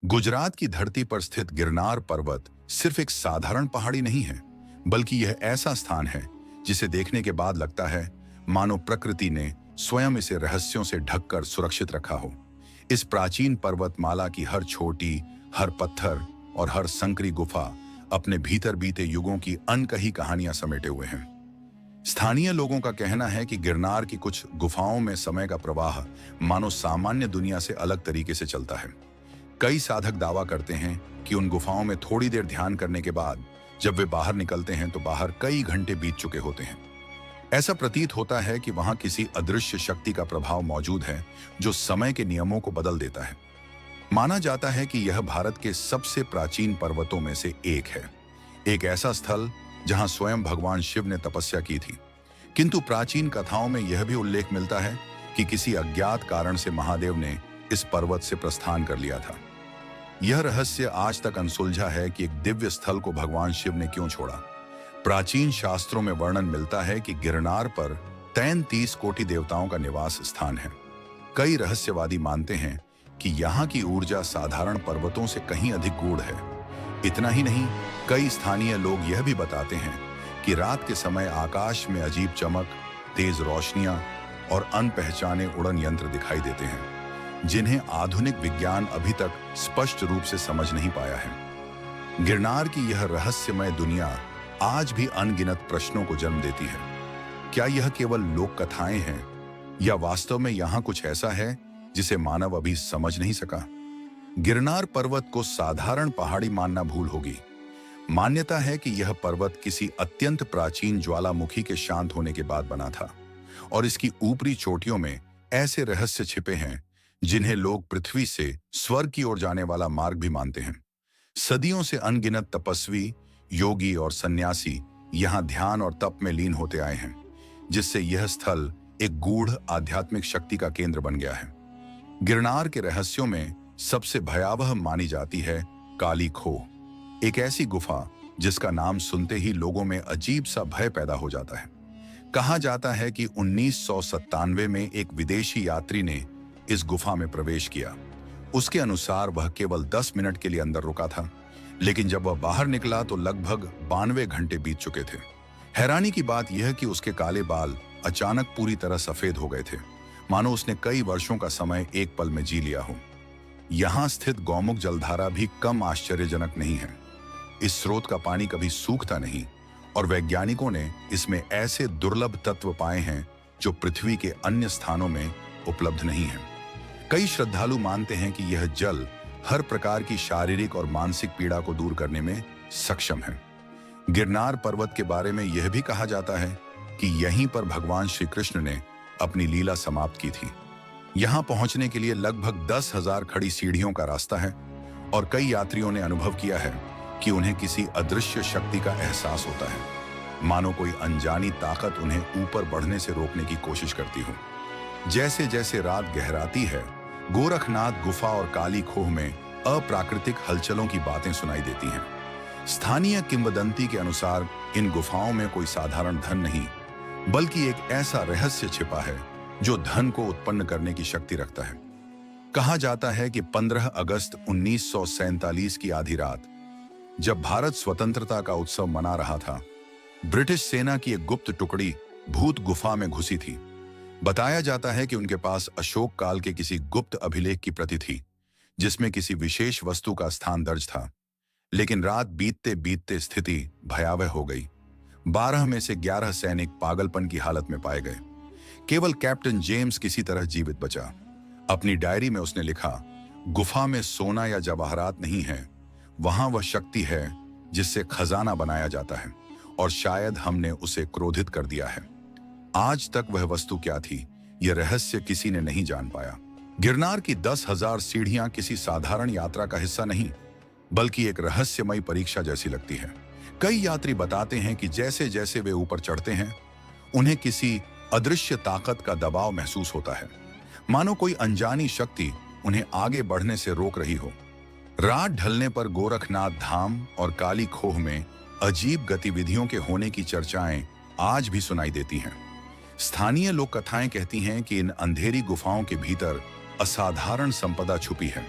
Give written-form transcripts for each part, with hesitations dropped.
गुजरात की धरती पर स्थित गिरनार पर्वत सिर्फ एक साधारण पहाड़ी नहीं है, बल्कि यह ऐसा स्थान है जिसे देखने के बाद लगता है मानो प्रकृति ने स्वयं इसे रहस्यों से ढककर सुरक्षित रखा हो। इस प्राचीन पर्वतमाला की हर छोटी, हर पत्थर और हर संकरी गुफा अपने भीतर बीते युगों की अनकही कहानियां समेटे हुए हैं। स्थानीय लोगों का कहना है कि गिरनार की कुछ गुफाओं में समय का प्रवाह मानो सामान्य दुनिया से अलग तरीके से चलता है। कई साधक दावा करते हैं कि उन गुफाओं में थोड़ी देर ध्यान करने के बाद जब वे बाहर निकलते हैं तो बाहर कई घंटे बीत चुके होते हैं। ऐसा प्रतीत होता है कि वहां किसी अदृश्य शक्ति का प्रभाव मौजूद है जो समय के नियमों को बदल देता है। माना जाता है कि यह भारत के सबसे प्राचीन पर्वतों में से एक है, एक ऐसा स्थल जहां स्वयं भगवान शिव ने तपस्या की थी। किंतु प्राचीन कथाओं में यह भी उल्लेख मिलता है कि किसी अज्ञात कारण से महादेव ने इस पर्वत से प्रस्थान कर लिया था। यह रहस्य आज तक अनसुलझा है कि एक दिव्य स्थल को भगवान शिव ने क्यों छोड़ा। प्राचीन शास्त्रों में वर्णन मिलता है कि गिरनार पर 33 कोटि देवताओं का निवास स्थान है। कई रहस्यवादी मानते हैं कि यहाँ की ऊर्जा साधारण पर्वतों से कहीं अधिक गूढ़ है। इतना ही नहीं, कई स्थानीय लोग यह भी बताते हैं कि रात के समय आकाश में अजीब चमक, तेज रोशनियां और अनपहचाने उड़न यंत्र दिखाई देते हैं जिन्हें आधुनिक विज्ञान अभी तक स्पष्ट रूप से समझ नहीं पाया है। गिरनार की यह रहस्यमय दुनिया आज भी अनगिनत प्रश्नों को जन्म देती है। क्या यह केवल लोक कथाएं हैं या वास्तव में यहाँ कुछ ऐसा है जिसे मानव अभी समझ नहीं सका? गिरनार पर्वत को साधारण पहाड़ी मानना भूल होगी। मान्यता है कि यह पर्वत किसी अत्यंत प्राचीन ज्वालामुखी के शांत होने के बाद बना था और इसकी ऊपरी चोटियों में ऐसे रहस्य छिपे हैं जिन्हें लोग पृथ्वी से स्वर्ग की ओर जाने वाला मार्ग भी मानते हैं। सदियों से अनगिनत तपस्वी, योगी और सन्यासी यहाँ ध्यान और तप में लीन होते आए हैं, जिससे यह स्थल एक गूढ़ आध्यात्मिक शक्ति का केंद्र बन गया है। गिरनार के रहस्यों में सबसे भयावह मानी जाती है काली खोह, एक ऐसी गुफा जिसका नाम सुनते ही लोगों में अजीब सा भय पैदा हो जाता है। कहा जाता है कि 1997 में एक विदेशी यात्री ने इस गुफा में प्रवेश किया। उसके अनुसार वह केवल 10 मिनट के लिए अंदर रुका था, लेकिन जब वह बाहर निकला तो लगभग 92 घंटे बीत चुके थे। हैरानी की बात यह कि उसके काले बाल अचानक पूरी तरह सफेद हो गए थे, मानो उसने कई वर्षों का समय एक पल में जी लिया हो। यहाँ स्थित गौमुख जलधारा भी कम आश्चर्यजनक नहीं है। इस स्रोत का पानी कभी सूखता नहीं और वैज्ञानिकों ने इसमें ऐसे दुर्लभ तत्व पाए हैं जो पृथ्वी के अन्य स्थानों में उपलब्ध नहीं है। कई श्रद्धालु मानते हैं कि यह जल हर प्रकार की शारीरिक और मानसिक पीड़ा को दूर करने में सक्षम है। गिरनार पर्वत के बारे में यह भी कहा जाता है कि यहीं पर भगवान श्री कृष्ण ने अपनी लीला समाप्त की थी। यहाँ पहुंचने के लिए लगभग 10,000 खड़ी सीढ़ियों का रास्ता है और कई यात्रियों ने अनुभव किया है कि उन्हें किसी अदृश्य शक्ति का एहसास होता है, मानो कोई अनजानी ताकत उन्हें ऊपर बढ़ने से रोकने की कोशिश करती हो। जैसे जैसे रात गहराती है, गोरखनाथ गुफा और काली खोह में अप्राकृतिक हलचलों की बातें सुनाई देती हैं। स्थानीय किंवदंती के अनुसार इन गुफाओं में कोई साधारण धन नहीं, बल्कि एक ऐसा रहस्य छिपा है जो धन को उत्पन्न करने की शक्ति रखता है। कहा जाता है कि 15 अगस्त 1947 की आधी रात, जब भारत स्वतंत्रता का उत्सव मना रहा था, ब्रिटिश सेना की एक गुप्त टुकड़ी भूत गुफा में घुसी थी। बताया जाता है कि उनके पास अशोक काल के किसी गुप्त अभिलेख की प्रति थी जिसमें किसी विशेष वस्तु का स्थान दर्ज था। लेकिन रात बीतते बीतते स्थिति भयावह हो गई। 12 में से 11 सैनिक पागलपन की हालत में पाए गए। केवल कैप्टन जेम्स किसी तरह जीवित बचा। अपनी डायरी में उसने लिखा, गुफा में सोना या जवाहरात नहीं है, वहां वह शक्ति है जिससे खजाना बनाया जाता है और शायद हमने उसे क्रोधित कर दिया है। आज तक वह वस्तु क्या थी, यह रहस्य किसी ने नहीं जान पाया। गिरनार की 10,000 सीढ़ियां किसी साधारण यात्रा का हिस्सा नहीं, बल्कि एक रहस्यमयी परीक्षा जैसी लगती है। कई यात्री बताते हैं कि जैसे जैसे वे ऊपर चढ़ते हैं, उन्हें किसी अदृश्य ताकत का दबाव महसूस होता है, मानो कोई अनजानी शक्ति उन्हें आगे बढ़ने से रोक रही हो। रात ढलने पर गोरखनाथ धाम और काली खोह में अजीब गतिविधियों के होने की चर्चाएं आज भी सुनाई देती हैं। स्थानीय लोक कथाएं कहती हैं कि इन अंधेरी गुफाओं के भीतर असाधारण संपदा छुपी है।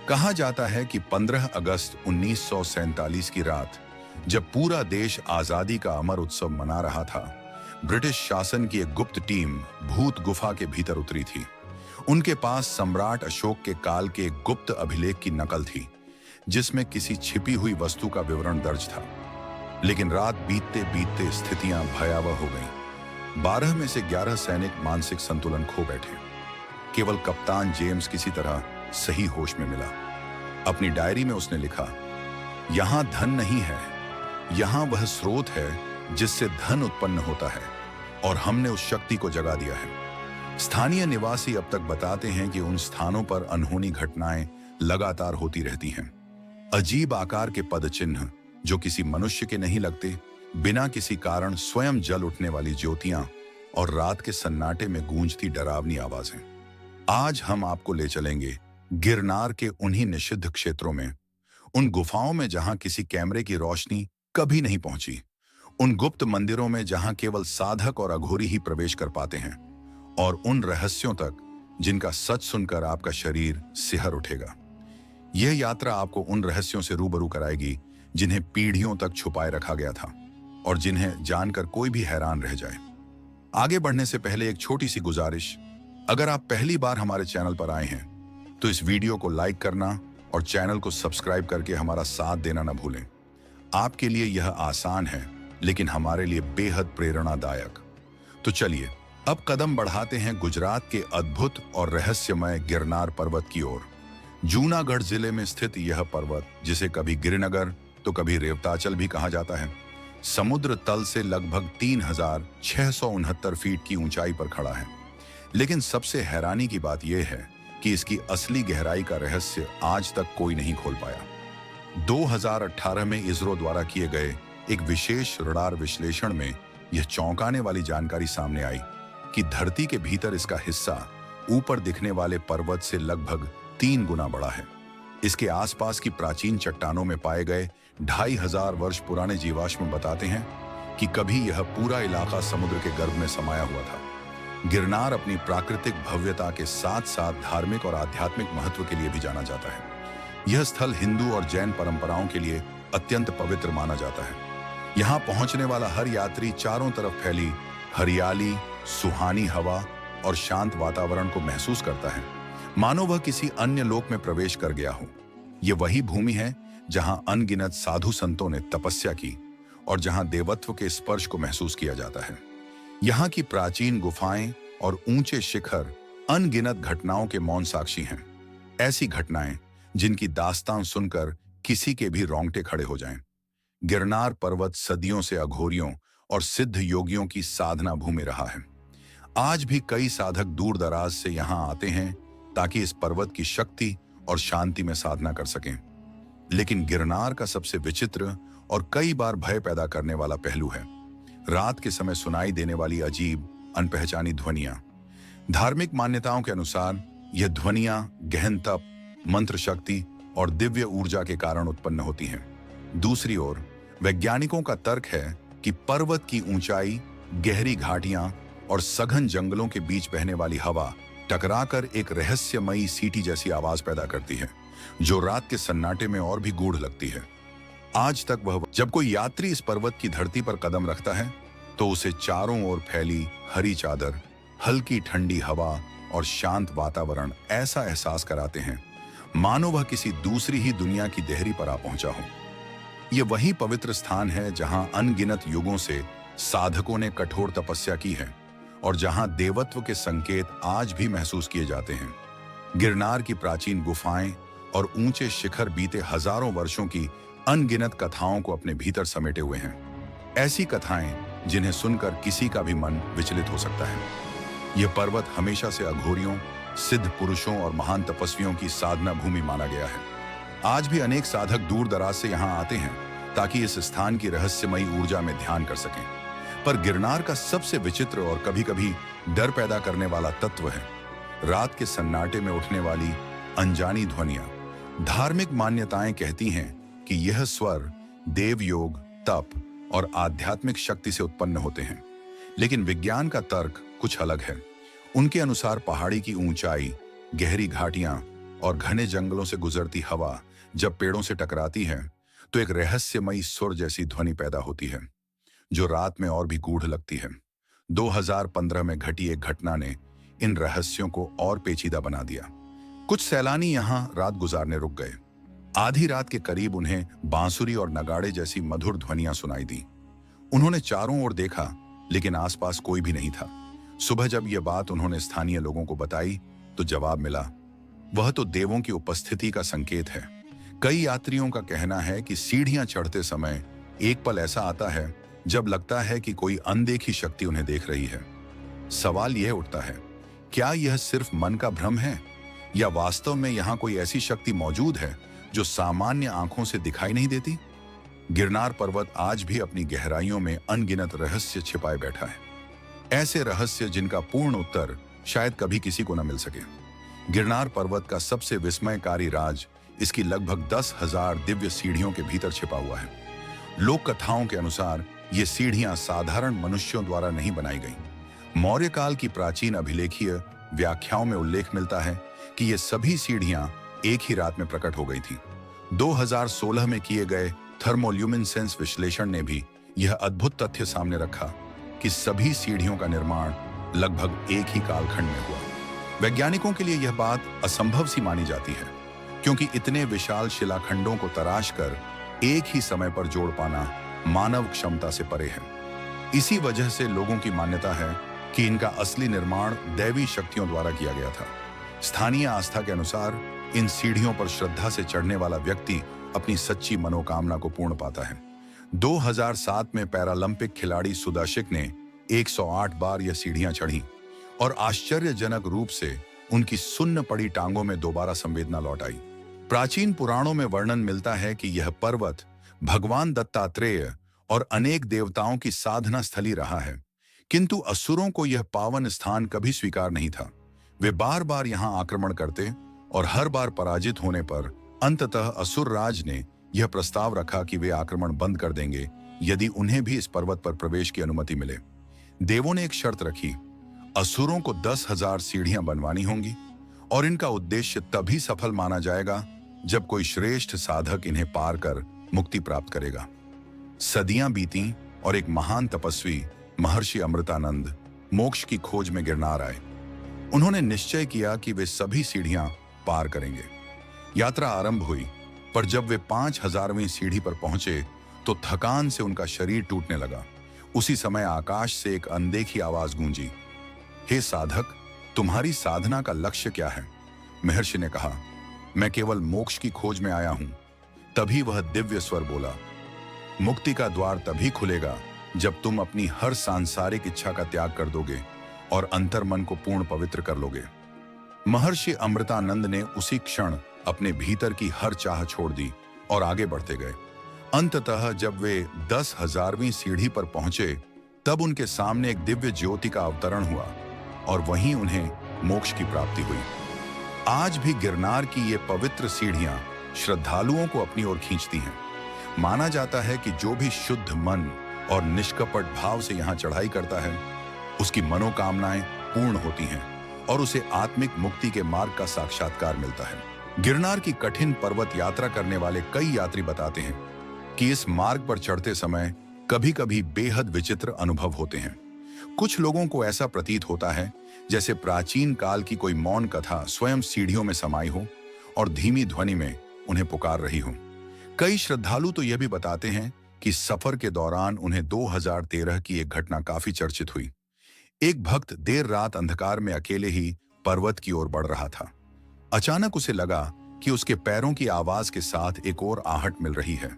कहा जाता है कि 15 अगस्त 1947 की रात, जब पूरा देश आजादी का अमर उत्सव मना रहा था, ब्रिटिश शासन की एक गुप्त टीम भूत गुफा के भीतर उतरी थी। उनके पास सम्राट अशोक के काल के एक गुप्त अभिलेख की नकल थी, जिसमें किसी छिपी हुई वस्तु का विवरण दर्ज था। लेकिन रात बीतते बीतते स्थितियां भयावह हो गईं। 12 में से 11 सैनिक मानसिक संतुलन खो बैठे। केवल कप्तान जेम्स किसी तरह सही होश में मिला। अपनी डायरी में उसने लिखा, यहां धन नहीं है, यहां वह स्रोत है जिससे धन उत्पन्न होता है, और हमने उस शक्ति को जगा दिया है। स्थानीय निवासी अब तक बताते हैं कि उन स्थानों पर अनहोनी घटनाएं लगातार होती रहती हैं। अजीब आकार के पदचिन्ह जो किसी मनुष्य के नहीं लगते, बिना किसी कारण स्वयं जल उठने वाली ज्योतियां और रात के सन्नाटे में गूंजती डरावनी आवाजें। आज हम आपको ले चलेंगे गिरनार के उन्हीं निषिद्ध क्षेत्रों में, उन गुफाओं में जहां किसी कैमरे की रोशनी कभी नहीं पहुंची, उन गुप्त मंदिरों में जहां केवल साधक और अघोरी ही प्रवेश कर पाते हैं, और उन रहस्यों तक जिनका सच सुनकर आपका शरीर सिहर उठेगा। यह यात्रा आपको उन रहस्यों से रूबरू कराएगी जिन्हें पीढ़ियों तक छुपाए रखा गया था, और जिन्हें जानकर कोई भी हैरान रह जाए। आगे बढ़ने से पहले एक छोटी सी गुजारिश, अगर आप पहली बार हमारे चैनल पर आए हैं तो इस वीडियो को लाइक करना और चैनल को सब्सक्राइब करके हमारा साथ देना न भूलें। आपके लिए यह आसान है, लेकिन हमारे लिए बेहद प्रेरणादायक। तो चलिए अब कदम बढ़ाते हैं गुजरात के अद्भुत और रहस्यमय गिरनार पर्वत की ओर। जूनागढ़ जिले में स्थित यह पर्वत, जिसे कभी गिरनगर तो कभी रेवताचल भी कहा जाता है, समुद्र तल से लगभग 3669 फीट की ऊंचाई पर खड़ा है। लेकिन सबसे हैरानी की बात यह है कि इसकी असली गहराई का रहस्य आज तक कोई नहीं खोल पाया। 2018 में इसरो द्वारा किए गए एक विशेष रडार विश्लेषण में यह चौंकाने वाली जानकारी सामने आई कि धरती के भीतर इसका हिस्सा ऊपर दिखने वाले पर्वत से लगभग 3 गुना बड़ा है। इसके आसपास की प्राचीन चट्टानों में पाए गए 2500 वर्ष पुराने जीवाश्म बताते हैं कि कभी यह पूरा इलाका समुद्र के गर्भ में समाया हुआ था। गिरनार अपनी प्राकृतिक भव्यता के साथ साथ धार्मिक और आध्यात्मिक महत्व के लिए भी जाना जाता है। यह स्थल हिंदू और जैन परंपराओं के लिए अत्यंत पवित्र माना जाता है। यहाँ पहुंचने वाला हर यात्री चारों तरफ फैली हरियाली, सुहानी हवा और शांत वातावरण को महसूस करता है, मानो वह किसी अन्य लोक में प्रवेश कर गया हो। यह वही भूमि है जहां अनगिनत साधु संतों ने तपस्या की और जहां देवत्व के स्पर्श को महसूस किया जाता है। यहाँ की प्राचीन गुफाएं और ऊंचे शिखर अनगिनत घटनाओं के मौन साक्षी हैं। ऐसी घटनाएं जिनकी दास्तान सुनकर किसी के भी रोंगटे खड़े हो जाएं। गिरनार पर्वत सदियों से अघोरियों और सिद्ध योगियों की साधना भूमि रहा है। आज भी कई साधक दूर दराज से यहाँ आते हैं ताकि इस पर्वत की शक्ति और शांति में साधना कर सकें। लेकिन गिरनार का सबसे विचित्र और कई बार भय पैदा करने वाला पहलू है रात के समय सुनाई देने वाली अजीब अनपहचानी ध्वनियां। धार्मिक मान्यताओं के अनुसार यह ध्वनियां गहन तप, मंत्र शक्ति और दिव्य ऊर्जा के कारण उत्पन्न होती हैं। दूसरी ओर वैज्ञानिकों का तर्क है कि पर्वत की ऊंचाई, गहरी घाटियां और सघन जंगलों के बीच बहने वाली हवा टकराकर एक रहस्यमयी सीटी जैसी आवाज पैदा करती है, जो रात के सन्नाटे में और भी गूढ़ लगती है। आज तक जब कोई यात्री इस पर्वत की धरती पर कदम रखता है तो उसे चारों ओर फैली हरी चादर, हल्की ठंडी हवा और शांत वातावरण ऐसा एहसास कराते हैं मानो वह किसी दूसरी ही दुनिया की देहरी पर आ पहुंचा हो। यह वही पवित्र स्थान है जहां अनगिनत युगों से साधकों ने कठोर तपस्या की है और जहां देवत्व के संकेत आज भी महसूस किए जाते हैं। गिरनार की प्राचीन गुफाएं और ऊंचे शिखर बीते हजारों वर्षों की अनगिनत कथाओं को अपने भीतर समेटे हुए हैं। ऐसी कथाएं जिन्हें सुनकर किसी का भी मन विचलित हो सकता है। यह पर्वत हमेशा से अघोरियों, सिद्ध पुरुषों और महान तपस्वियों की साधना भूमि माना गया है। आज भी अनेक साधक दूर दराज से यहाँ आते हैं ताकि इस स्थान की रहस्यमयी ऊर्जा में ध्यान कर सकें। पर गिरनार का सबसे विचित्र और कभी-कभी डर पैदा करने वाला तत्व है रात के सन्नाटे में उठने वाली अनजानी ध्वनियां। धार्मिक मान्यताएं कहती हैं कि यह स्वर देव योग, तप और आध्यात्मिक शक्ति से उत्पन्न होते हैं, लेकिन विज्ञान का तर्क कुछ अलग है। उनके अनुसार पहाड़ी की ऊंचाई, गहरी घाटियां और घने जंगलों से गुजरती हवा जब पेड़ों से टकराती है तो एक रहस्यमयी सुर जैसी ध्वनि पैदा होती है, जो रात में और भी गूढ़ लगती है। 2015 में घटी एक घटना ने इन रहस्यों को और पेचीदा बना दिया। कुछ सैलानी यहां रात गुजारने रुक गए। आधी रात के करीब उन्हें बांसुरी और नगाड़े जैसी मधुर ध्वनियां सुनाई दी। उन्होंने चारों ओर देखा, लेकिन आसपास कोई भी नहीं था। सुबह जब यह बात उन्होंने स्थानीय लोगों को बताई तो जवाब मिला, वह तो देवों की उपस्थिति का संकेत है। कई यात्रियों का कहना है कि सीढ़ियां चढ़ते समय एक पल ऐसा आता है जब लगता है कि कोई अनदेखी शक्ति उन्हें देख रही है। सवाल यह उठता है, क्या यह सिर्फ मन का भ्रम है या वास्तव में यहां कोई ऐसी शक्ति मौजूद है जो सामान्य आंखों से दिखाई नहीं देती? गिरनार पर्वत आज भी अपनी गहराइयों में अनगिनत रहस्य छिपाए बैठा है, ऐसे रहस्य जिनका पूर्ण उत्तर शायद कभी किसी को न मिल सके। गिरनार पर्वत का सबसे विस्मयकारी राज इसकी लगभग 10,000 दिव्य सीढ़ियों के भीतर छिपा हुआ है। लोक कथाओं के अनुसार ये सीढ़ियां साधारण मनुष्यों द्वारा नहीं बनाई गईं। मौर्य काल की प्राचीन अभिलेखीय व्याख्याओं में उल्लेख मिलता है कि ये सभी सीढ़ियां एक ही रात में प्रकट हो गई थी। 2016 में किए गए थर्मोल्यूमिनेसेंस विश्लेषण ने भी यह अद्भुत तथ्य सामने रखा कि सभी सीढ़ियों का निर्माण लगभग एक ही कालखंड में हुआ। वैज्ञानिकों के लिए यह बात असंभव सी मानी जाती है, क्योंकि इतने विशाल शिलाखंडों को तराश कर एक ही समय पर जोड़ पाना मानव क्षमता से परे है। इसी वजह से लोगों की मान्यता है कि इनका असली निर्माण दैवी शक्तियों द्वारा किया गया था। स्थानीय आस्था के अनुसार इन सीढ़ियों पर श्रद्धा से चढ़ने वाला व्यक्ति अपनी सच्ची मनोकामना को पूर्ण पाता है। 2007 में पैरालंपिक खिलाड़ी सुदाशिक ने 108 बार यह सीढ़ियां चढ़ी और आश्चर्यजनक रूप से उनकी सुन्न पड़ी टांगों में दोबारा संवेदना लौट आई। प्राचीन पुराणों में वर्णन मिलता है कि यह पर्वत भगवान दत्तात्रेय और अनेक देवताओं की साधना स्थली रहा है, किंतु असुरों को यह पावन स्थान कभी स्वीकार नहीं था। वे बार बार यहां आक्रमण करते और हर बार पराजित होने पर अंततः असुर राज ने यह प्रस्ताव रखा कि वे आक्रमण बंद कर देंगे यदि उन्हें भी इस पर्वत पर प्रवेश की अनुमति मिले। देवों ने एक शर्त रखी, असुरों को 10,000 सीढ़ियां बनवानी होंगी और इनका उद्देश्य तभी सफल माना जाएगा जब कोई श्रेष्ठ साधक इन्हें पार कर मुक्ति प्राप्त करेगा। सदियां बीती और एक महान तपस्वी महर्षि अमृतानंद मोक्ष की खोज में गिरनार आए। उन्होंने निश्चय किया कि वे सभी सीढ़ियां पार करेंगे। यात्रा आरंभ हुई, पर जब वे 5,000वीं सीढ़ी पर पहुंचे तो थकान से उनका शरीर टूटने लगा। उसी समय आकाश से एक अनदेखी आवाज गूंजी, हे साधक, तुम्हारी साधना का लक्ष्य क्या है? महर्षि ने कहा, मैं केवल मोक्ष की खोज में आया हूं। तभी वह दिव्य स्वर बोला, मुक्ति का द्वार तभी खुलेगा जब तुम अपनी हर सांसारिक इच्छा का त्याग कर दोगे और अंतर्मन को पूर्ण पवित्र कर लोगे। महर्षि अमृतानंद ने उसी क्षण अपने भीतर की हर चाह छोड़ दी और आगे बढ़ते गए। अंततः जब वे 10,000वीं सीढ़ी पर पहुंचे तब उनके सामने एक दिव्य ज्योति का अवतरण हुआ और वहीं उन्हें मोक्ष की प्राप्ति हुई। आज भी गिरनार की ये पवित्र सीढ़ियां श्रद्धालुओं को अपनी ओर खींचती हैं। माना जाता है कि जो भी शुद्ध मन और निष्कपट भाव से यहाँ चढ़ाई करता है, उसकी मनोकामनाएं पूर्ण होती हैं और उसे आत्मिक मुक्ति के मार्ग का साक्षात्कार मिलता है। गिरनार की कठिन पर्वत यात्रा करने वाले कई यात्री बताते हैं कि इस मार्ग पर चढ़ते समय कभी-कभी बेहद विचित्र अनुभव होते हैं। कुछ लोगों को ऐसा प्रतीत होता है जैसे प्राचीन काल की कोई मौन कथा स्वयं सीढ़ियों में समाई हो और धीमी ध्वनि में उन्हें पुकार रही हो। कई श्रद्धालु तो यह भी बताते हैं कि सफर के दौरान उन्हें 2013 की एक घटना काफी चर्चित हुई। एक भक्त देर रात अंधकार में अकेले ही पर्वत की ओर बढ़ रहा था। अचानक उसे लगा कि उसके पैरों की आवाज के साथ एक और आहट मिल रही है,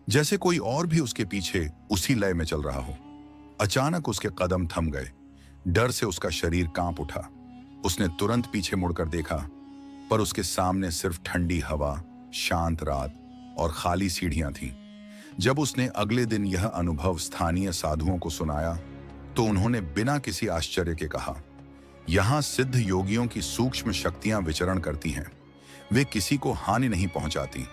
जैसे कोई और भी उसके पीछे उसी लय में चल रहा हो। अचानक उसके कदम थम गए। डर से उसका शरीर कांप उठा। उसने तुरंत पीछे मुड़कर देखा, पर उसके सामने सिर्फ ठंडी हवा, शांत रात और खाली सीढ़ियां थीं। जब उसने अगले दिन यह अनुभव स्थानीय साधुओं को सुनाया तो उन्होंने बिना किसी आश्चर्य के कहा, यहां सिद्ध योगियों की सूक्ष्म शक्तियां विचरण करती हैं। वे किसी को हानि नहीं पहुंचाती।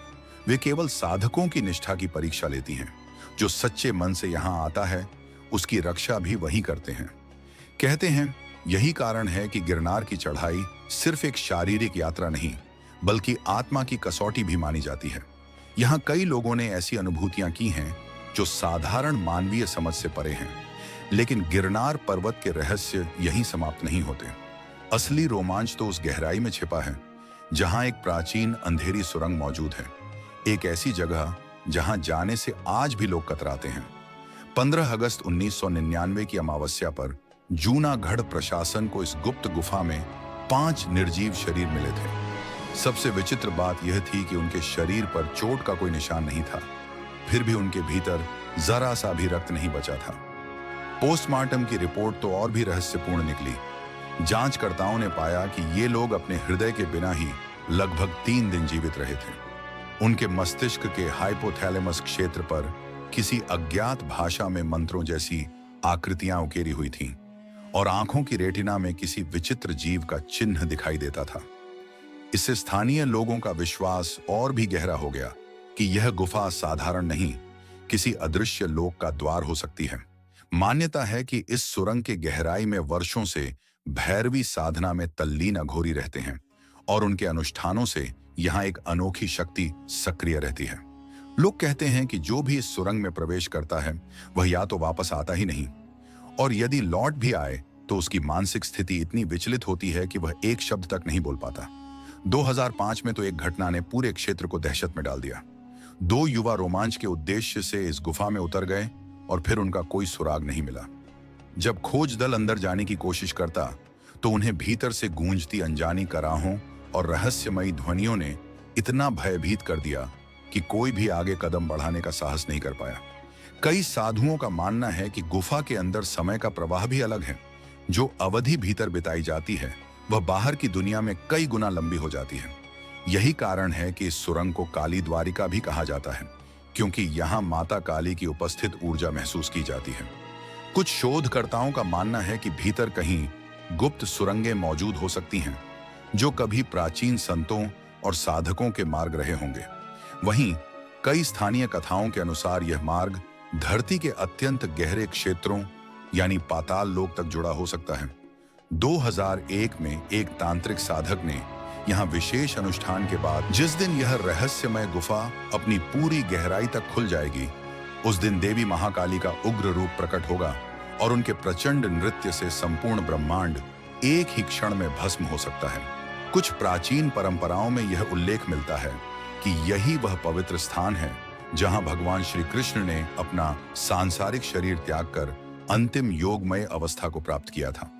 वे केवल साधकों की निष्ठा की परीक्षा लेती हैं। जो सच्चे मन से यहां आता है उसकी रक्षा भी वही करते हैं। कहते हैं यही कारण है कि गिरनार की चढ़ाई सिर्फ एक शारीरिक यात्रा नहीं, बल्कि आत्मा की कसौटी भी मानी जाती है। यहाँ कई लोगों ने ऐसी अनुभूतियां की हैं जो साधारण मानवीय समझ से परे हैं। लेकिन गिरनार पर्वत के रहस्य यहीं समाप्त नहीं होते। असली रोमांच तो उस गहराई में छिपा है जहां एक प्राचीन अंधेरी सुरंग मौजूद है, एक ऐसी जगह जहां जाने से आज भी लोग कतराते हैं। 15 अगस्त 1999 की अमावस्या पर जूनागढ़ प्रशासन को इस गुप्त गुफा में 5 निर्जीव शरीर मिले थे। सबसे विचित्र बात यह थी कि उनके शरीर पर चोट का कोई निशान नहीं था, फिर भी उनके भीतर जरा सा भी रक्त नहीं बचा था। पोस्टमार्टम की रिपोर्ट तो और भी रहस्यपूर्ण निकली। जांचकर्ताओं ने पाया कि ये लोग अपने हृदय के बिना ही लगभग 3 दिन जीवित रहे थे। उनके मस्तिष्क के हाइपोथैलेमस क्षेत्र पर किसी अज्ञात भाषा में मंत्रों जैसी आकृतियां उकेरी हुई थीं और आंखों की रेटिना में किसी विचित्र जीव का चिन्ह दिखाई देता था। इससे स्थानीय लोगों का विश्वास और भी गहरा हो गया कि यह गुफा साधारण नहीं, किसी अदृश्य लोक का द्वार हो सकती है। मान्यता है कि इस सुरंग के गहराई में वर्षों से भैरवी साधना में तल्लीन अघोरी रहते हैं और उनके अनुष्ठानों से यहाँ एक अनोखी शक्ति सक्रिय रहती है। लोग कहते हैं कि जो भी इस सुरंग में प्रवेश करता है वह या तो वापस आता ही नहीं, और यदि लौट भी आए तो उसकी मानसिक स्थिति इतनी विचलित होती है कि वह एक शब्द तक नहीं बोल पाता। 2005 में तो एक घटना ने पूरे क्षेत्र को दहशत में डाल दिया। 2 युवा रोमांच के उद्देश्य से इस गुफा में उतर गए और फिर उनका कोई सुराग नहीं मिला। जब खोज दल अंदर जाने की कोशिश करता तो उन्हें भीतर से गूंजती अनजानी कराहों और रहस्यमयी ध्वनियों ने इतना भयभीत कर दिया कि कोई भी आगे कदम बढ़ाने का साहस नहीं कर पाया। कई साधुओं का मानना है कि गुफा के अंदर समय का प्रवाह भी अलग है। जो अवधि भीतर बिताई जाती है वह बाहर की दुनिया में कई गुना लंबी हो जाती है। यही कारण है कि इस सुरंग को काली द्वारिका भी कहा जाता है, क्योंकि यहाँ माता काली की उपस्थित ऊर्जा महसूस की जाती है। कुछ शोधकर्ताओं का मानना है कि भीतर कहीं गुप्त सुरंगें मौजूद हो सकती हैं जो कभी प्राचीन संतों और साधकों के मार्ग रहे होंगे। वहीं कई स्थानीय कथाओं के अनुसार यह मार्ग धरती के अत्यंत गहरे क्षेत्रों यानी पाताल लोक तक जुड़ा हो सकता है। 2001 में एक तांत्रिक साधक ने यहाँ विशेष अनुष्ठान के बाद, जिस दिन यह रहस्यमय गुफा अपनी पूरी गहराई तक खुल जाएगी, उस दिन देवी महाकाली का उग्र रूप प्रकट होगा और उनके प्रचंड नृत्य से संपूर्ण ब्रह्मांड एक ही क्षण में भस्म हो सकता है। कुछ प्राचीन परंपराओं में यह उल्लेख मिलता है कि यही वह पवित्र स्थान है जहां भगवान श्री कृष्ण ने अपना सांसारिक शरीर त्याग कर अंतिम योगमय अवस्था को प्राप्त किया था।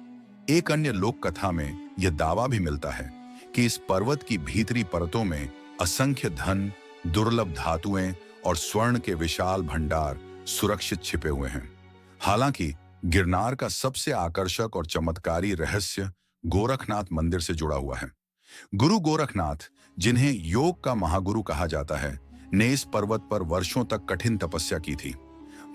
एक अन्य लोक कथा में यह दावा भी मिलता है कि इस पर्वत की भीतरी परतों में असंख्य धन, दुर्लभ धातुएं और स्वर्ण के विशाल भंडार सुरक्षित छिपे हुए हैं। हालांकि गिरनार का सबसे आकर्षक और चमत्कारी रहस्य गोरखनाथ मंदिर से जुड़ा हुआ है। गुरु गोरखनाथ, जिन्हें योग का महागुरु कहा जाता है, ने इस पर्वत पर वर्षों तक कठिन तपस्या की थी।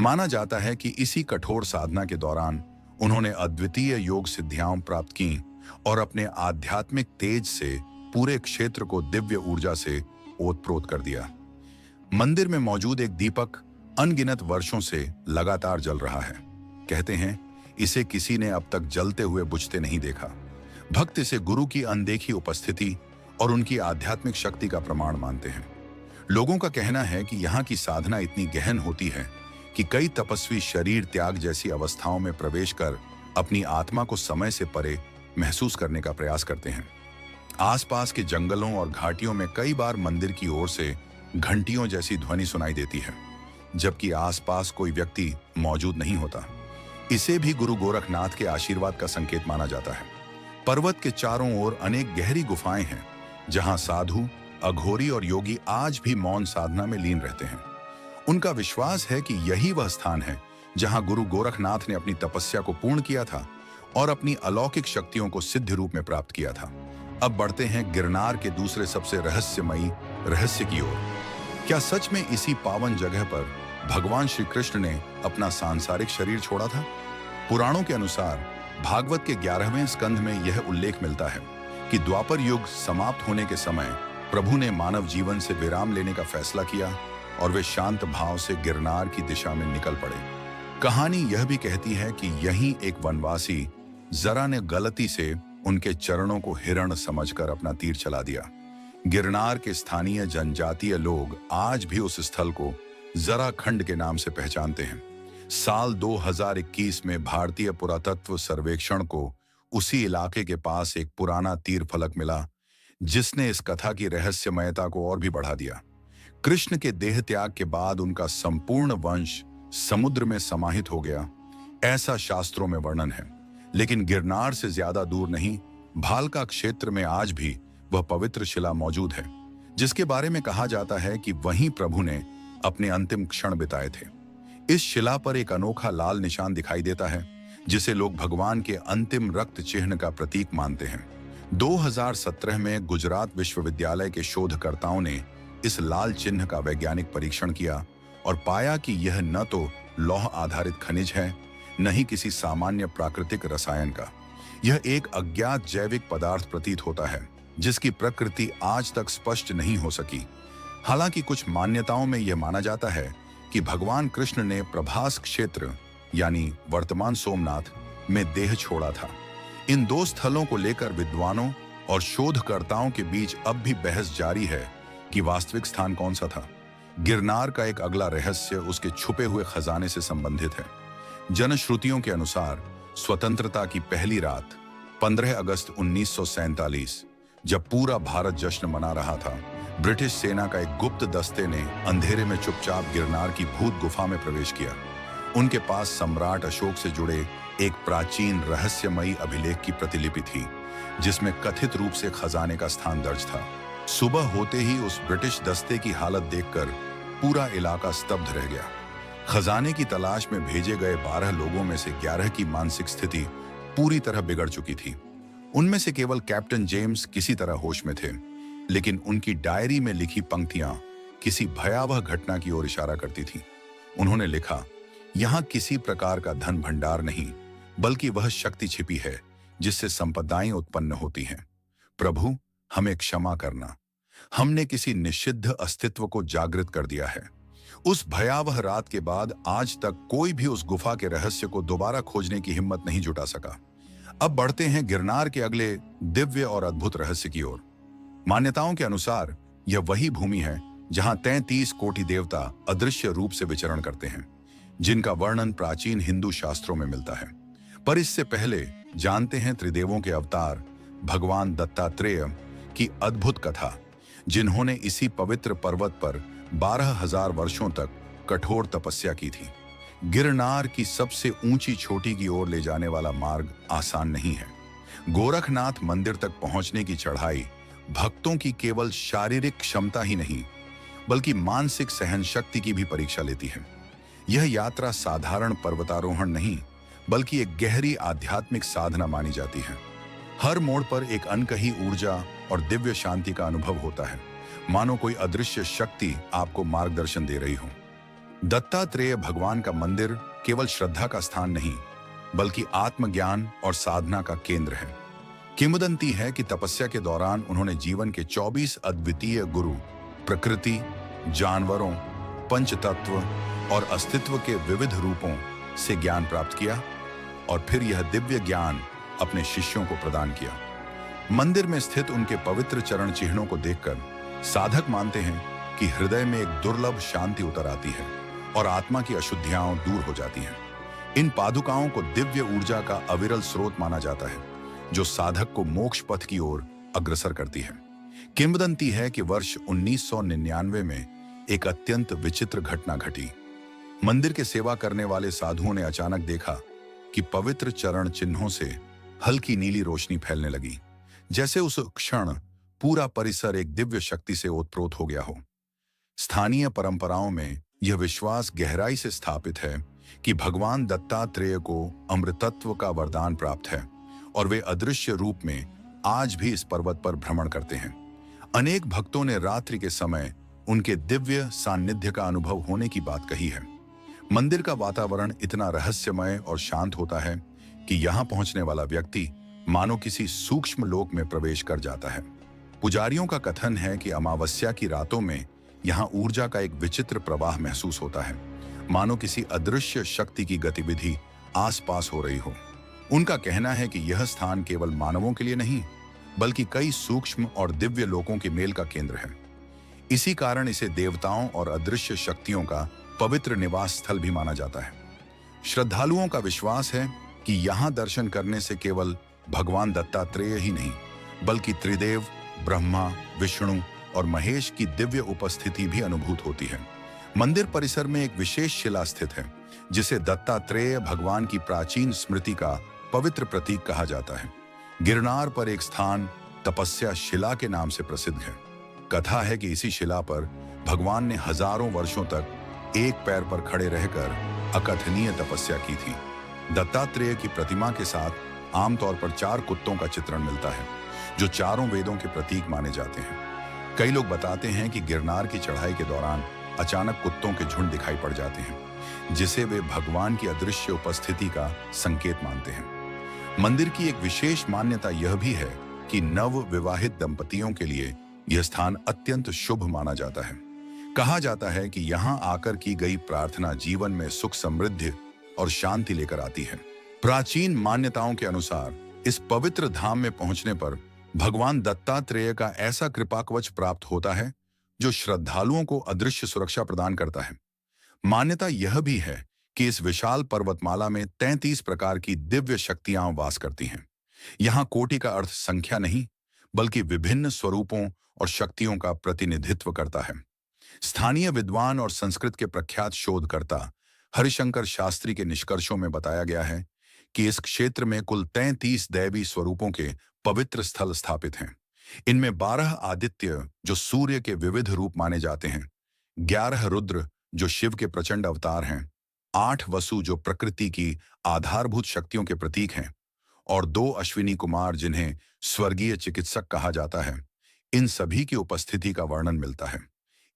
माना जाता है कि इसी कठोर साधना के दौरान उन्होंने अद्वितीय योग सिद्धियां प्राप्त की और अपने आध्यात्मिक तेज से पूरे क्षेत्र को दिव्य ऊर्जा से ओतप्रोत कर दिया। मंदिर में मौजूद एक दीपक अनगिनत वर्षों से लगातार जल रहा है। कहते हैं इसे किसी ने अब तक जलते हुए बुझते नहीं देखा। भक्त इसे गुरु की अनदेखी उपस्थिति और उनकी आध्यात्मिक शक्ति का प्रमाण मानते हैं। लोगों का कहना है कि यहाँ की साधना इतनी गहन होती है कि कई तपस्वी शरीर त्याग जैसी अवस्थाओं में प्रवेश कर अपनी आत्मा को समय से परे महसूस करने का प्रयास करते हैं। आसपास के जंगलों और घाटियों में कई बार मंदिर की ओर से घंटियों जैसी ध्वनि सुनाई देती है, जबकि आसपास कोई व्यक्ति मौजूद नहीं होता। इसे भी गुरु गोरखनाथ के आशीर्वाद का संकेत माना जाता है। पर्वत के चारों ओर अनेक गहरी गुफाएं हैं जहां साधु, अघोरी और योगी आज भी मौन साधना में लीन रहते हैं। उनका विश्वास है कि यही वह स्थान है जहां गुरु गोरखनाथ ने अपनी तपस्या को पूर्ण किया था और अपनी अलौकिक शक्तियों को सिद्ध रूप में प्राप्त किया था। अब बढ़ते हैं गिरनार के दूसरे सबसे रहस्यमयी रहस्य की ओर। क्या सच में इसी पावन जगह पर भगवान श्री कृष्ण ने अपना सांसारिक शरीर छोड़ा था? पुराणों के अनुसार भागवत के 11वें स्कंध में यह उल्लेख मिलता है कि द्वापर युग समाप्त होने के समय प्रभु ने मानव जीवन से विराम लेने का फैसला किया और वे शांत भाव से गिरनार की दिशा में निकल पड़े। कहानी यह भी कहती है कि यहीं एक वनवासी जरा ने गलती से उनके चरणों को हिरण समझकर अपना तीर चला दिया। गिरनार के स्थानीय जनजातीय लोग आज भी उस स्थल को जराखंड के नाम से पहचानते हैं। साल 2021 में भारतीय पुरातत्व सर्वेक्षण को उसी इलाके के पास एक पुराना तीर फलक मिला, जिसने इस कथा की रहस्यमयता को और भी बढ़ा दिया। कृष्ण के देह त्याग के बाद उनका संपूर्ण वंश समुद्र में समाहित हो गया, ऐसा शास्त्रों में वर्णन है। लेकिन गिरनार से ज्यादा दूर नहीं, भालका क्षेत्र में आज भी वह पवित्र शिला मौजूद है, जिसके बारे में कहा जाता है कि वहीं प्रभु ने अपने अंतिम क्षण बिताए थे। इस शिला पर एक अनोखा लाल निशान दिखाई देता है, जिसे लोग भगवान के अंतिम रक्त चिन्ह का प्रतीक मानते हैं। 2017 में गुजरात विश्वविद्यालय के शोधकर्ताओं ने इस लाल चिन्ह का वैज्ञानिक परीक्षण किया और पाया कि यह न तो लौह आधारित खनिज है, न ही किसी सामान्य प्राकृतिक रसायन का। यह एक अज्ञात जैविक पदार्थ प्रतीत होता है, जिसकी प्रकृति आज तक स्पष्ट नहीं हो सकी। हालांकि कुछ मान्यताओं में यह माना जाता है कि भगवान कृष्ण ने प्रभास क्षेत्र यानी वर्तमान सोमनाथ में देह छोड़ा था। इन दो स्थलों को लेकर विद्वानों और शोधकर्ताओं के बीच अब भी बहस जारी है कि वास्तविक स्थान कौन सा था। गिरनार का एक अगला रहस्य उसके छुपे हुए खजाने से संबंधित है। जनश्रुतियों के अनुसार स्वतंत्रता की पहली रात 15 अगस्त 1947, जब पूरा भारत जश्न मना रहा था, ब्रिटिश सेना का एक गुप्त दस्ते ने अंधेरे में चुपचाप गिरनार की भूत गुफा में प्रवेश किया। उनके पास सम्राट अशोक से जुड़े एक प्राचीन रहस्यमयी अभिलेख की प्रतिलिपि थी, जिसमें कथित रूप से खजाने का स्थान दर्ज था। सुबह होते ही उस ब्रिटिश दस्ते की हालत देखकर पूरा इलाका स्तब्ध रह गया। खजाने की तलाश में भेजे गए 12 लोगों में से 11 की मानसिक स्थिति पूरी तरह बिगड़ चुकी थी। उनमें से केवल कैप्टन जेम्स किसी तरह होश में थे, लेकिन उनकी डायरी में लिखी पंक्तियां किसी भयावह घटना की ओर इशारा करती थीं। उन्होंने लिखा, यहाँ किसी प्रकार का धन भंडार नहीं, बल्कि वह शक्ति छिपी है जिससे संपदाएं उत्पन्न होती हैं। प्रभु, हमें क्षमा करना, हमने किसी निषिद्ध अस्तित्व को जागृत कर दिया है। उस भयावह रात के बाद आज तक कोई भी उस गुफा के रहस्य को दोबारा खोजने की हिम्मत नहीं जुटा सका। अब बढ़ते हैं गिरनार के अगले दिव्य और अद्भुत रहस्य की ओर। मान्यताओं के अनुसार यह वही भूमि है जहां 33 कोटि देवता अदृश्य रूप से विचरण करते हैं, जिनका वर्णन प्राचीन हिंदू शास्त्रों में मिलता है। पर इससे पहले जानते हैं त्रिदेवों के अवतार भगवान दत्तात्रेय की अद्भुत कथा, जिन्होंने इसी पवित्र पर्वत पर 12,000 वर्षों तक कठोर तपस्या की थी। गिरनार की सबसे ऊंची चोटी की ओर ले जाने वाला मार्ग आसान नहीं है। गोरखनाथ मंदिर तक पहुंचने की चढ़ाई भक्तों की केवल शारीरिक क्षमता ही नहीं, बल्कि मानसिक सहन शक्ति की भी परीक्षा लेती है। यह यात्रा साधारण पर्वतारोहण नहीं, बल्कि एक गहरी आध्यात्मिक साधना मानी जाती है। हर मोड़ पर एक अनकही ऊर्जा और दिव्य शांति का अनुभव होता है, मानो कोई अदृश्य शक्ति आपको मार्गदर्शन दे रही हो। दत्तात्रेय भगवान का मंदिर केवल श्रद्धा का स्थान नहीं, बल्कि आत्मज्ञान और साधना का केंद्र है। किंवदंती है कि तपस्या के दौरान उन्होंने जीवन के 24 अद्वितीय गुरु, प्रकृति, जानवरों, पंचतत्व और अस्तित्व के विविध रूपों से ज्ञान प्राप्त किया और फिर यह दिव्य ज्ञान अपने शिष्यों को प्रदान किया। मंदिर में स्थित उनके पवित्र चरण चिन्हों को देखकर साधक मानते हैं कि हृदय में एक दुर्लभ शांति उतर आती है और आत्मा की अशुद्धियां दूर हो जाती हैं। इन पादुकाओं को दिव्य ऊर्जा का अविरल स्रोत माना जाता है, जो साधक को मोक्ष पथ की ओर अग्रसर करती है। किंवदंती है कि वर्ष 1999 में एक अत्यंत विचित्र घटना घटी। मंदिर के सेवा करने वाले साधुओं ने अचानक देखा कि पवित्र चरण चिन्हों से हल्की नीली रोशनी फैलने लगी, जैसे उस क्षण पूरा परिसर एक दिव्य शक्ति से ओतप्रोत हो गया हो। स्थानीय परंपराओं में यह विश्वास गहराई से स्थापित है कि भगवान दत्तात्रेय को अमृतत्व का वरदान प्राप्त है और वे अदृश्य रूप में आज भी इस पर्वत पर भ्रमण करते हैं। अनेक भक्तों ने रात्रि के समय उनके दिव्य सान्निध्य का अनुभव होने की बात कही है। मंदिर का वातावरण इतना रहस्यमय और शांत होता है कि यहाँ पहुंचने वाला व्यक्ति मानो किसी सूक्ष्म लोक में प्रवेश कर जाता है। पुजारियों का कथन है कि अमावस्या की रातों में यहाँ ऊर्जा का एक विचित्र प्रवाह महसूस होता है, मानो किसी अदृश्य शक्ति की गतिविधि आसपास हो रही हो। उनका कहना है कि यह स्थान केवल मानवों के लिए नहीं, बल्कि कई सूक्ष्म और दिव्य लोकों के मेल का केंद्र है। इसी कारण इसे देवताओं और अदृश्य शक्तियों का पवित्र निवास स्थल भी माना जाता है। श्रद्धालुओं का विश्वास है कि यहाँ दर्शन करने से केवल भगवान दत्तात्रेय ही नहीं, बल्कि त्रिदेव, ब्रह्मा, विष्णु और महेश की दिव्य उपस्थिति भी अनुभूत होती है। मंदिर परिसर में एक विशेष शिला स्थित है, जिसे दत्तात्रेय भगवान की प्राचीन स्मृति का पवित्र प्रतीक कहा जाता है। गिरनार पर एक स्थान तपस्या शिला के नाम से प्रसिद्ध है। कथा है कि इसी शिला पर भगवान ने हजारों वर्षों तक एक पैर पर खड़े रहकर अकथनीय तपस्या की थी। दत्तात्रेय की प्रतिमा के साथ आमतौर पर 4 कुत्तों का चित्रण मिलता है, जो चारों वेदों के प्रतीक माने जाते हैं। कई लोग बताते हैं कि गिरनार की चढ़ाई के दौरान अचानक कुत्तों के झुंड दिखाई पड़ जाते हैं, जिसे वे भगवान की अदृश्य उपस्थिति का संकेत मानते हैं। मंदिर की एक विशेष मान्यता यह भी है कि नव विवाहित दंपतियों के लिए यह स्थान अत्यंत शुभ माना जाता है। कहा जाता है कि यहाँ आकर की गई प्रार्थना जीवन में सुख, समृद्धि और शांति लेकर आती है। प्राचीन मान्यताओं के अनुसार इस पवित्र धाम में पहुंचने पर भगवान दत्तात्रेय का ऐसा कृपा कवच प्राप्त होता है, जो श्रद्धालुओं को अदृश्य सुरक्षा प्रदान करता है। मान्यता यह भी है कि इस विशाल पर्वतमाला में 33 प्रकार की दिव्य शक्तियां वास करती हैं। यहाँ कोटि का अर्थ संख्या नहीं, बल्कि विभिन्न स्वरूपों और शक्तियों का प्रतिनिधित्व करता है। स्थानीय विद्वान और संस्कृत के प्रख्यात शोधकर्ता हरिशंकर शास्त्री के निष्कर्षों में बताया गया है कि इस क्षेत्र में कुल 33 दैवी स्वरूपों के पवित्र स्थल स्थापित हैं। इनमें 12 आदित्य, जो सूर्य के विविध रूप माने जाते हैं, 11 रुद्र, जो शिव के प्रचंड अवतार हैं, 8 वसु, जो प्रकृति की आधारभूत शक्तियों के प्रतीक हैं, और 2 अश्विनी कुमार, जिन्हें स्वर्गीय चिकित्सक कहा जाता है। इन सभी की उपस्थिति का वर्णन मिलता है।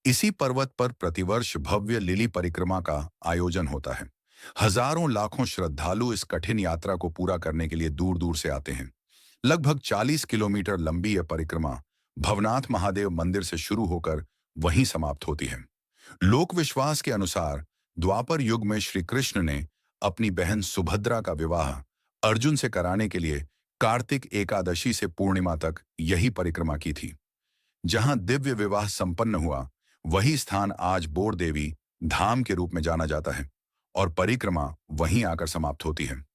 इसी पर्वत पर प्रतिवर्ष भव्य लिली परिक्रमा का आयोजन होता है। हजारों लाखों श्रद्धालु इस कठिन यात्रा को पूरा करने के लिए दूर दूर से आते हैं। लगभग 40 किलोमीटर लंबी यह परिक्रमा भवनाथ महादेव मंदिर से शुरू होकर वहीं समाप्त होती है। लोक विश्वास के अनुसार द्वापर युग में श्री कृष्ण ने अपनी बहन सुभद्रा का विवाह अर्जुन से कराने के लिए कार्तिक एकादशी से पूर्णिमा तक यही परिक्रमा की थी। जहां दिव्य विवाह संपन्न हुआ, वही स्थान आज बोर देवी धाम के रूप में जाना जाता है और परिक्रमा वहीं आकर समाप्त होती है।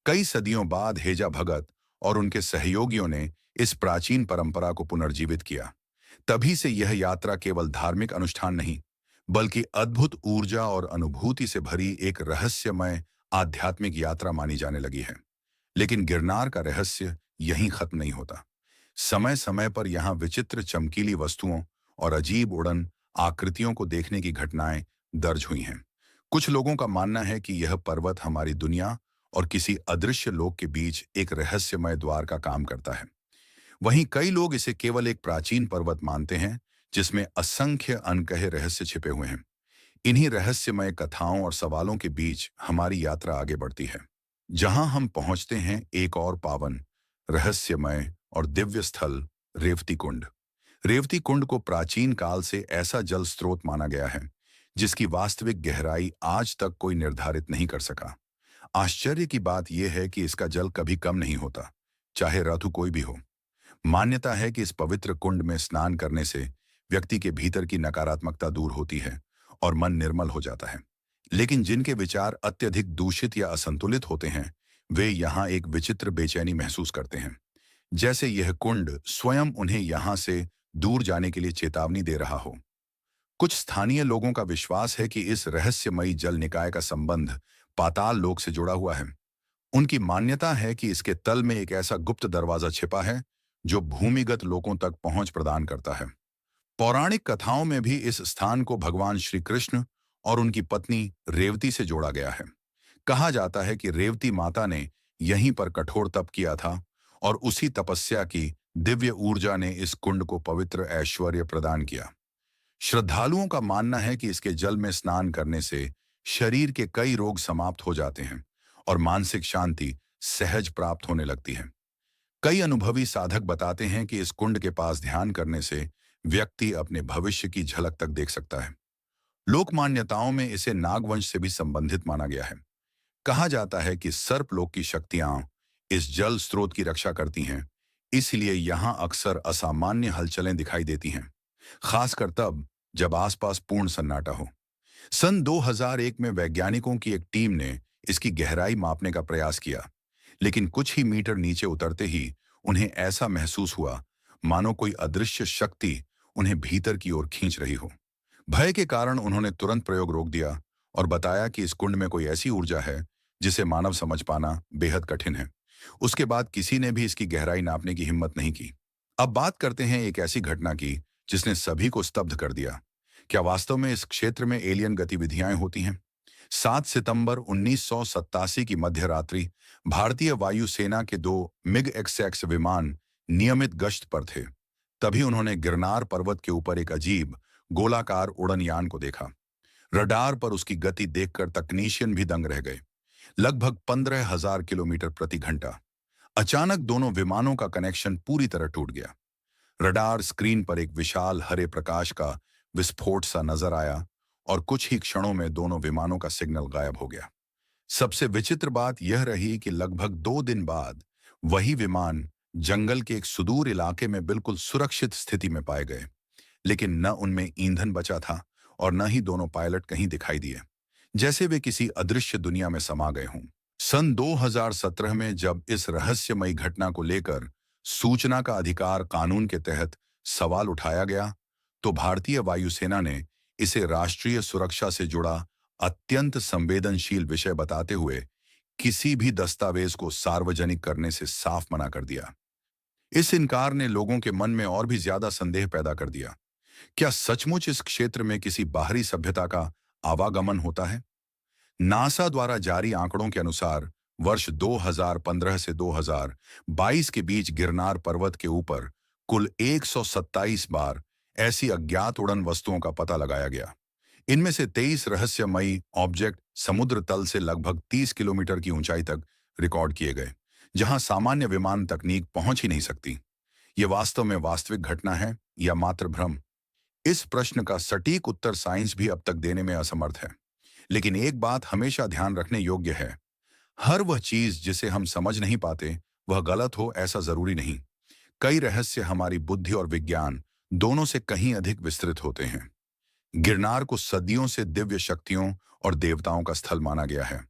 कई सदियों बाद हेजा भगत और उनके सहयोगियों ने इस प्राचीन परंपरा को पुनर्जीवित किया। तभी से यह यात्रा केवल धार्मिक अनुष्ठान नहीं, बल्कि अद्भुत ऊर्जा और अनुभूति से भरी एक रहस्यमय आध्यात्मिक यात्रा मानी जाने लगी है। लेकिन गिरनार का रहस्य यहीं खत्म नहीं होता। समय समय पर यहाँ विचित्र चमकीली वस्तुओं और अजीब उड़न आकृतियों को देखने की घटनाएं दर्ज हुई हैं। कुछ लोगों का मानना है कि यह पर्वत हमारी दुनिया और किसी अदृश्य लोक के बीच एक रहस्यमय द्वार का काम करता है। वहीं कई लोग इसे केवल एक प्राचीन पर्वत मानते हैं, जिसमें असंख्य अनकहे रहस्य छिपे हुए हैं। इन्हीं रहस्यमय कथाओं और सवालों के बीच हमारी यात्रा आगे बढ़ती है, जहां हम पहुंचते हैं एक और पावन, रहस्यमय और दिव्य स्थल, रेवती कुंड। रेवती कुंड को प्राचीन काल से ऐसा जल स्रोत माना गया है, जिसकी वास्तविक गहराई आज तक कोई निर्धारित नहीं कर सका। आश्चर्य की बात यह है कि इसका जल कभी कम नहीं होता, चाहे ऋतु कोई भी हो। मान्यता है कि इस पवित्र कुंड में स्नान करने से व्यक्ति के भीतर की नकारात्मकता दूर होती है और मन निर्मल हो जाता है। लेकिन जिनके विचार अत्यधिक दूषित या असंतुलित होते हैं, वे यहाँ एक विचित्र बेचैनी महसूस करते हैं, जैसे यह कुंड स्वयं उन्हें यहाँ से दूर जाने के लिए चेतावनी दे रहा हो। कुछ स्थानीय लोगों का विश्वास है कि इस रहस्यमयी जल निकाय का संबंध पाताल लोक से जुड़ा हुआ है। उनकी मान्यता है कि इसके तल में एक ऐसा गुप्त दरवाजा छिपा है, जो भूमिगत लोकों तक पहुंच प्रदान करता है। पौराणिक कथाओं में भी इस स्थान को भगवान श्री कृष्ण और उनकी पत्नी रेवती से जोड़ा गया है। कहा जाता है कि रेवती माता ने यहीं पर कठोर तप किया था और उसी तपस्या की दिव्य ऊर्जा ने इस कुंड को पवित्र ऐश्वर्य प्रदान किया। श्रद्धालुओं का मानना है कि इसके जल में स्नान करने से शरीर के कई रोग समाप्त हो जाते हैं और मानसिक शांति सहज प्राप्त होने लगती है। कई अनुभवी साधक बताते हैं कि इस कुंड के पास ध्यान करने से व्यक्ति अपने भविष्य की झलक तक देख सकता है। लोक मान्यताओं में इसे नागवंश से भी संबंधित माना गया है। कहा जाता है कि सर्पलोक की शक्तियां इस जल स्रोत की रक्षा करती हैं, इसलिए यहां अक्सर असामान्य हलचलें दिखाई देती हैं, खासकर तब जब आसपास पूर्ण सन्नाटा हो। सन 2001 में वैज्ञानिकों की एक टीम ने इसकी गहराई मापने का प्रयास किया, लेकिन कुछ ही मीटर नीचे उतरते ही उन्हें ऐसा महसूस हुआ मानो कोई अदृश्य शक्ति उन्हें भीतर की ओर खींच रही हो। भय के कारण उन्होंने तुरंत प्रयोग रोक दिया और बताया कि इस कुंड में कोई ऐसी ऊर्जा है जिसे मानव समझ पाना बेहद कठिन है। उसके बाद किसी ने भी इसकी गहराई नापने की हिम्मत नहीं की। अब बात करते हैं एक ऐसी घटना की जिसने सभी को स्तब्ध कर दिया। क्या वास्तव में इस क्षेत्र में एलियन गतिविधियां होती हैं? 7 सितंबर 1987 की मध्य रात्रि भारतीय वायुसेना के 2 मिग एक्स विमान नियमित गश्त पर थे। तभी उन्होंने गिरनार पर्वत के ऊपर एक अजीब गोलाकार उड़न यान को देखा। रडार पर उसकी गति देखकर तकनीशियन भी दंग रह गए। लगभग 15,000 किलोमीटर प्रति घंटा। अचानक दोनों विमानों का कनेक्शन पूरी तरह टूट गया। रडार स्क्रीन पर एक विशाल हरे प्रकाश का विस्फोट सा नजर आया और कुछ ही क्षणों में दोनों विमानों का सिग्नल गायब हो गया। सबसे विचित्र बात यह रही कि लगभग 2 दिन बाद वही विमान जंगल के एक सुदूर इलाके में बिल्कुल सुरक्षित स्थिति में पाए गए, लेकिन न उनमें ईंधन बचा था और न ही दोनों पायलट कहीं दिखाई दिए, जैसे वे किसी अदृश्य दुनिया में समा गए हों। सन 2017 में जब इस रहस्यमयी घटना को लेकर सूचना का अधिकार कानून के तहत सवाल उठाया गया, तो भारतीय वायुसेना ने इसे राष्ट्रीय सुरक्षा से जुड़ा अत्यंत संवेदनशील विषय बताते हुए किसी भी दस्तावेज को सार्वजनिक करने से साफ मना कर दिया। इस इनकार ने लोगों के मन में और भी ज्यादा संदेह पैदा कर दिया। क्या सचमुच इस क्षेत्र में किसी बाहरी सभ्यता का आवागमन होता है? नासा द्वारा जारी आंकड़ों के अनुसार वर्ष 2015 से 2022 के बीच गिरनार पर्वत के ऊपर कुल 127 बार ऐसी अज्ञात उड़न वस्तुओं का पता लगाया गया। इनमें से 23 रहस्यमयी ऑब्जेक्ट समुद्र तल से लगभग 30 किलोमीटर की ऊंचाई तक रिकॉर्ड किए गए, जहां सामान्य विमान तकनीक पहुंच ही नहीं सकती। ये वास्तव में वास्तविक घटना है या मात्र भ्रम? इस प्रश्न का सटीक उत्तर साइंस भी अब तक देने में असमर्थ है। लेकिन एक बात हमेशा ध्यान रखने योग्य है, हर वह चीज जिसे हम समझ नहीं पाते वह गलत हो ऐसा जरूरी नहीं। कई रहस्य हमारी बुद्धि और विज्ञान दोनों से कहीं अधिक विस्तृत होते हैं। गिरनार को सदियों से दिव्य शक्तियों और देवताओं का स्थल माना गया है,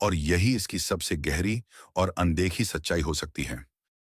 और यही इसकी सबसे गहरी और अनदेखी सच्चाई हो सकती है।